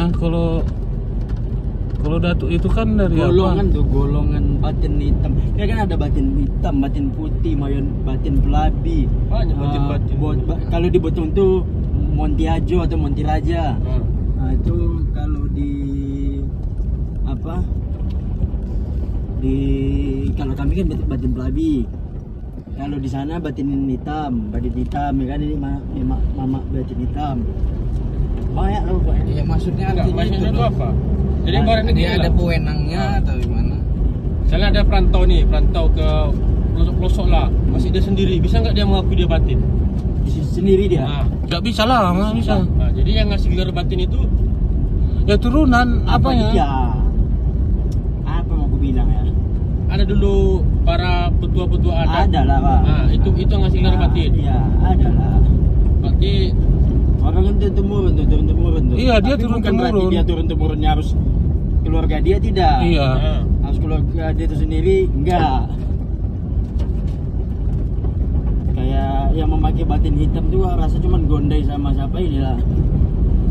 ya, kalau datuk itu kan dari golongan apa? tuh, golongan batin hitam. Ya kan ada batin hitam, batin putih, batin pelabi. Banyak batin-batin. Kalau di Botong tuh Montiajo atau Montiraja. Nah, itu kalau di apa? Kalau kami kan batin pelabi. Kalau di sana batin hitam ya kan, ini mama batin hitam. Banyak loh, Pak. Ya maksudnya Enggak, artinya maksudnya itu itu apa? Jadi ibaratnya dia gini ada lah. pewenangnya atau gimana? Misalnya ada perantau nih, perantau ke pelosok-pelosok lah, masih dia sendiri, bisa nggak dia mengakui dia batin? Sendiri dia. Nah, Nggak bisa lah, nggak bisa. nah, jadi yang ngasih gelar batin itu Ya turunan apa ya? Iya. Apa mau aku bilang ya? ada dulu para petua-petua adat. Ada lah, Pak. Nah, itu yang ngasih gelar batin. Iya, ada lah. Berarti Orang kan turun temurun tuh. Iya, dia Tapi turun bukan berarti temurun. dia turun temurunnya harus keluarga dia, tidak. Iya. nah, Harus keluarga dia itu sendiri, enggak. Kayak yang memakai batin hitam tuh rasa cuman Gondai sama siapa inilah,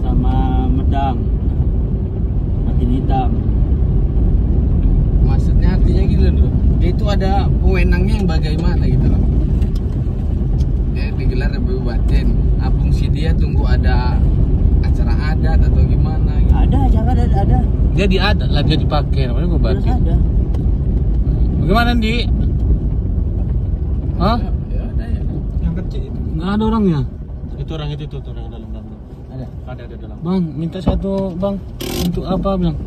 sama Medang. Batin hitam. Maksudnya artinya gitu loh. Dia itu ada pewenangnya yang bagaimana gitu loh. Dia digelar Rebu Batin. Fungsi dia tunggu ada acara adat atau gimana gitu. Ada acara ada. Jadi ada lah, dia dipakai namanya gue Terus batin. ada. Bagaimana Di? Hah? Ya ada ya. yang kecil itu. Nggak ada orangnya. Itu orang itu tuh, orang yang dalam. Ada. Ada dalam. Bang, minta satu bang. Untuk apa bilang?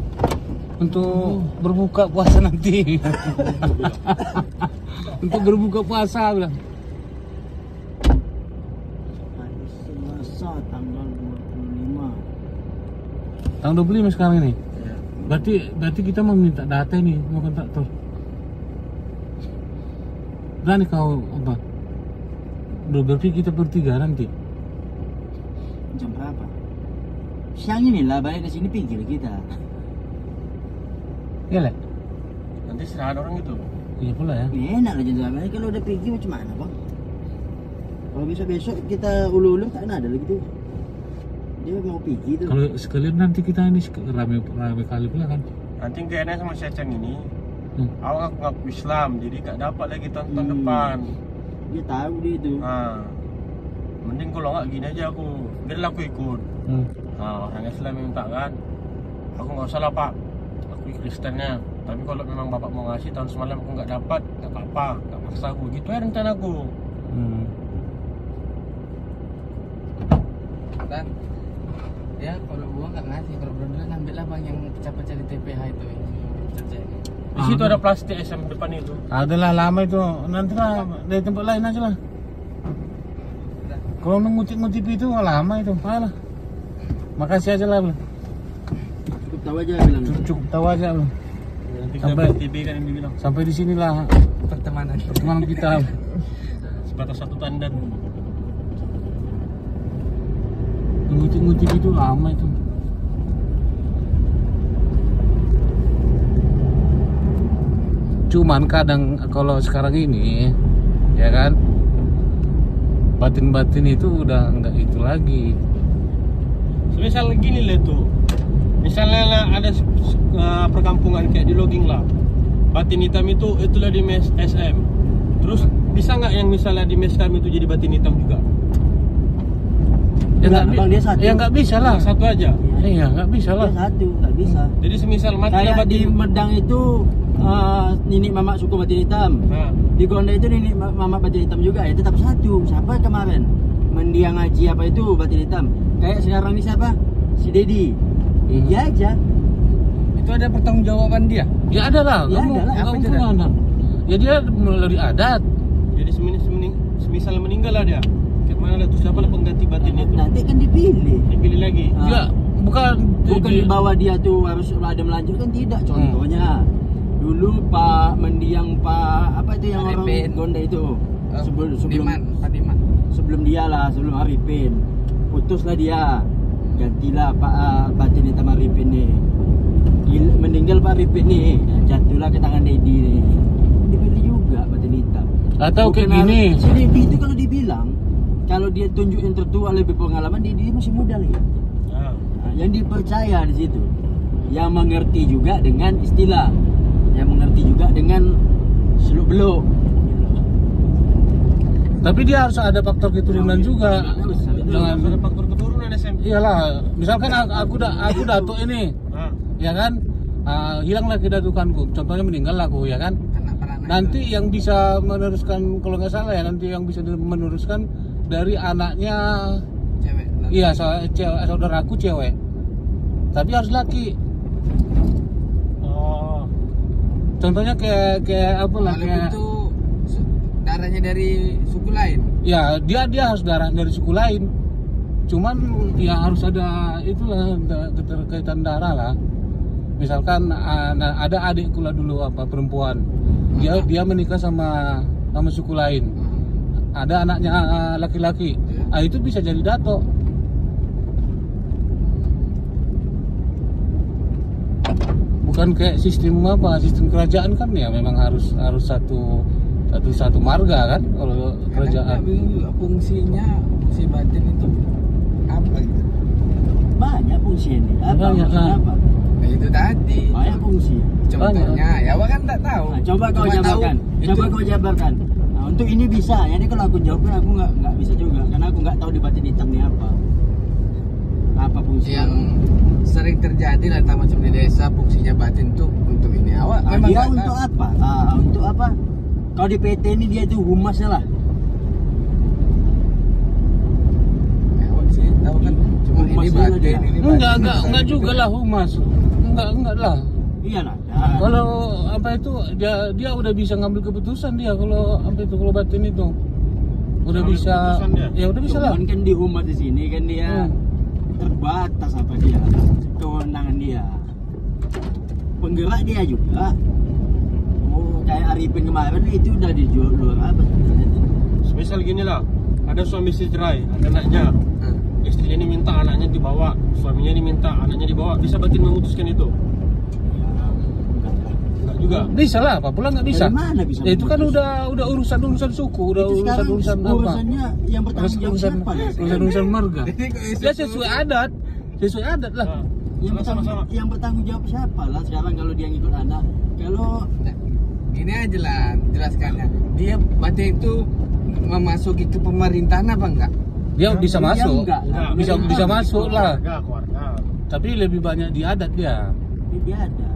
Untuk berbuka puasa nanti. Untuk berbuka puasa bilang. Hari Selasa tanggal 25. Tanggal 25 sekarang ini. Berarti kita mau minta data nih, mau kontraktor. Berani kau apa? Berarti kita bertiga nanti. Jam berapa? Siang ini lah, balik ke sini pinggir kita. Iya lah. Nanti serah orang itu. Iya pula ya. Enak lah jam berapa. Kalau udah pergi macam mana, Bang? Kalau besok kita ulu-ulu tak ada lagi tuh. Dia mau pergi tuh. Kalau sekalian nanti kita ini rame kali pula kan. Nanti kayaknya sama si Aceng ini, Hmm. awak ngaku Islam, jadi gak dapat lagi tahun depan. Dia tahu dia itu. Nah, mending kalau nggak gini aja aku, biarlah aku ikut. Nah, orang Islam yang minta kan, aku nggak usah lah Pak, aku Kristennya. Tapi kalau memang bapak mau ngasih tahun semalam aku nggak dapat, nggak apa-apa, nggak paksa aku. Gitu ya rencanaku. Dan ya kalau gua nggak ngasih, kalau benar-benar ambil lah bang yang pecah-pecah di TPH itu yang pecah ini. Di situ ada plastik SM depan itu. Adalah lama itu, nanti lah dari tempat lain aja lah. Kalau ngutip-ngutip itu lama itu, ayolah. Makasih aja lah bro. Cukup tahu aja bilang. Cukup tahu aja bro. Nanti Sampai- sampai TV kan yang dibilang Sampai di sinilah Pertemanan. pertemanan kita. sebatas satu tandan. Ngutip-ngutip itu lama itu. Cuman kadang kalau sekarang ini, ya kan, batin-batin itu udah enggak itu lagi. Misal gini lah tuh, misalnya lah ada perkampungan kayak di Loging lah, batin hitam itulah di mes SM. Terus bisa nggak yang misalnya di mes kami itu jadi batin hitam juga? Ya Enggak, nggak Bang, dia satu. ya nggak bisa lah. Satu aja. Iya nggak bisa Dia lah. satu, nggak bisa. Jadi semisal mati Kayak batin. di Medang itu Nini Mama suku batin hitam. Nah, Di Gondai itu Nini Mama batin hitam juga, ya tetap satu. Siapa kemarin? Mendiang Haji apa itu batin hitam? Kayak sekarang ini siapa? Si Dedi. Dia aja. Itu ada pertanggungjawaban dia. Ya ada lah. Ya, Kamu ada lah. kamu Apa itu tuh dah? mana? Ya dia melalui adat. jadi semisal meninggal lah dia. Kayak mana lah tuh siapa lah pengganti batin itu? Nanti kan dipilih. Dipilih lagi. Ah. Ya bukan Bukan di bawah dia tuh harus ada melanjutkan, tidak. Contohnya dulu Pak mendiang Pak apa itu yang orang Arifin. Gondai itu sebelum Padiman. sebelum dia lah, sebelum Arifin putuslah dia, gantilah Pak batin hitam Arifin nih. Meninggal Pak Arifin nih, jatuhlah ke tangan Dedi nih. Dipilih juga batin hitam. Atau kayak Bukan gini. Si Dedi itu kalau dibilang, kalau dia tunjuk yang tertua lebih pengalaman, dia masih muda lagi. Nah, Nah, yang dipercaya di situ, yang mengerti juga dengan istilah, yang mengerti juga dengan seluk beluk. Tapi dia harus ada faktor keturunan juga. Jangan Ada faktor keturunan SMP. iyalah, misalkan aku datuk ini, Nah, ya kan, hilanglah kedatukanku, contohnya meninggal aku, ya kan. Anak-anak Nanti yang bisa meneruskan, kalau nggak salah ya, nanti yang bisa meneruskan dari anaknya, cewek. iya saudaraku cewek, tapi harus laki. oh, Contohnya kayak apa lah, Kalau kayak itu darahnya dari suku lain. ya dia harus darah dari suku lain. Cuman ya harus ada itulah keterkaitan darah lah. Misalkan ada adikku lah dulu perempuan. Dia menikah sama suku lain. Ada anaknya laki-laki. Itu bisa jadi dato. Bukan kayak sistem kerajaan kan ya, memang harus satu marga kan kalau kerajaan. Kadang bingung juga fungsi batin itu apa gitu. Banyak fungsi ini. Banyak, maksudnya apa? Nah, itu tadi. Banyak fungsi. Contohnya, ya Wak kan tak tahu. Nah, coba kau Cuma jabarkan. tahu Coba itu- kau jabarkan. Nah, untuk ini bisa. Jadi kalau aku jawabkan aku nggak bisa juga, karena aku nggak tahu di batin hitam ini apa. Apa fungsi yang sering terjadi lah, tak macam di desa fungsinya batin tuh untuk ini. Awak Nah, memang dia nggak untuk tahu. apa? Untuk apa? Kalau di PT ini dia itu humasnya lah. Ya, Awak sih tahu kan cuma Humas ini dulu batin, dia. ini batin. Enggak juga lah humas. Enggak lah. Iya lah. Kalau apa itu dia udah bisa ngambil keputusan dia kalau kalau batin itu. Udah Ngambil bisa keputusan dia? ya udah bisa lah. Cuman kan di humas di sini kan dia terbatas apa dia kewenangan dia. Penggerak dia juga. Oh, kayak Arifin kemarin itu udah dijual luar apa sebenarnya? misal gini lah, ada suami istri cerai, ada anaknya, istrinya ini minta anaknya dibawa, suaminya ini minta anaknya dibawa, bisa batin memutuskan itu? Enggak juga. Bisa lah, apa pula nggak bisa? Dari mana bisa Ya, itu kan memutus? udah urusan suku, udah Itu sekarang urusan apa? urusannya yang bertanggung jawab siapa? Urusan marga. Jadi kok Ya sesuai adat lah. Nah, Yang sama-sama. bertanggung jawab siapa lah sekarang kalau dia ngikut anak? Kalau Nah, gini aja lah jelaskannya. Dia batin itu memasuki ke pemerintahan apa enggak? Dia bisa dia masuk, enggak. bisa masuk lah. Keluarga. Tapi lebih banyak di adat dia. dia ada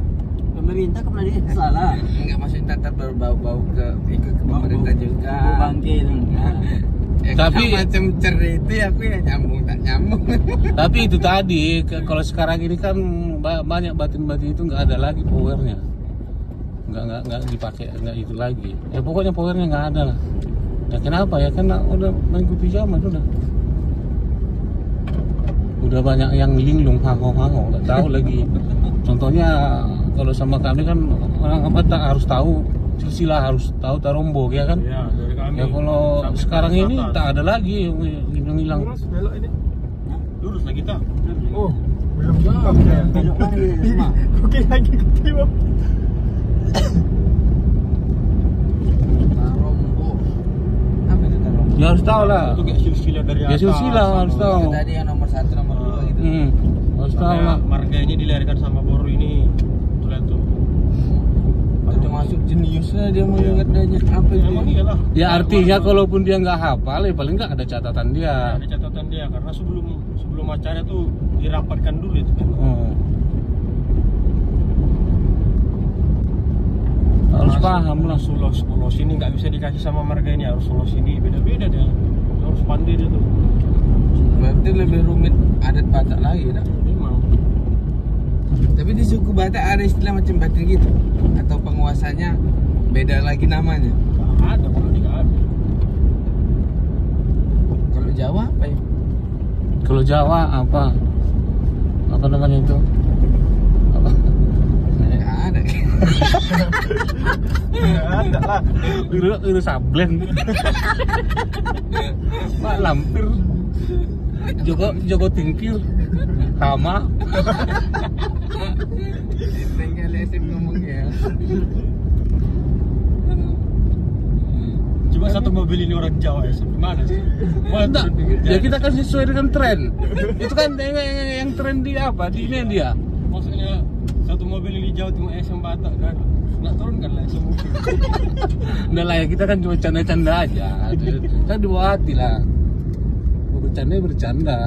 pemerintah kepala desa lah. Enggak, maksudnya tetap berbau-bau ke ikut ke pemerintah juga. Bau bangke itu enggak. Ya, Tapi- macam cerita aku ya nyambung tak nyambung. Tapi itu tadi, kalau sekarang ini kan banyak batin-batin itu nggak ada lagi powernya, nggak dipakai, nggak itu lagi. Pokoknya powernya nggak ada lah. Ya kenapa ya? Karena udah mengikuti zaman udah banyak yang linglung hango-hango, nggak tahu lagi. Contohnya kalau sama kami kan orang apa tak harus tahu silsilah, harus tahu tarombok ya kan. Iya, dari kami. Ya kalau Sampai sekarang ke ini selatan. tak ada lagi yang hilang. Lurus belok ini. Lurus lah kita. Oh, belum jawab ya. Belok lagi semua. Oke lagi ketiba. Tarombo. Apa itu tarombo? Ya harus tahu lah. Itu kayak silsilah dari Ya atas. silsilah harus tahu. Itu tadi yang nomor 1, nomor 2 gitu. Harus tahu lah. Marga ini dilahirkan sama Boru ini. Tuh lihat tuh. Itu masuk jeniusnya dia mau Iya. ingat aja apa itu. Emang iyalah. Ya artinya kalaupun dia nggak hafal, ya paling nggak ada catatan dia. Ada catatan dia karena sebelum acara tuh dirapatkan dulu itu kan. Harus paham lah. Solos ini nggak bisa dikasih sama marga ini, harus solos ini beda-beda dia. Harus pandai dia tuh. Berarti lebih rumit adat Batak lagi dah. Memang. Tapi di suku Batak ada istilah macam batin gitu atau penguasanya beda lagi namanya. Nggak ada kalau tidak ada. Kalau Jawa apa ya? Kalau Jawa apa? Apa namanya itu? Apa? Nggak ada. Ada lah. Iru sablen. Mak lampir. Joko tingkir. Hama. Tinggal lesin ngomong ya. Coba satu mobil ini orang Jawa ya, gimana sih? Mana Enggak, turun pinggir ya jalan? kita kan sesuai dengan tren. Itu kan yang tren di apa? Di ini dia. Maksudnya satu mobil ini Jawa Timur SM Batak kan, nggak turun kan lah SM mobil. Udah lah ya, kita kan cuma canda-canda aja. Kita dibawa hati lah. Bercanda bercanda.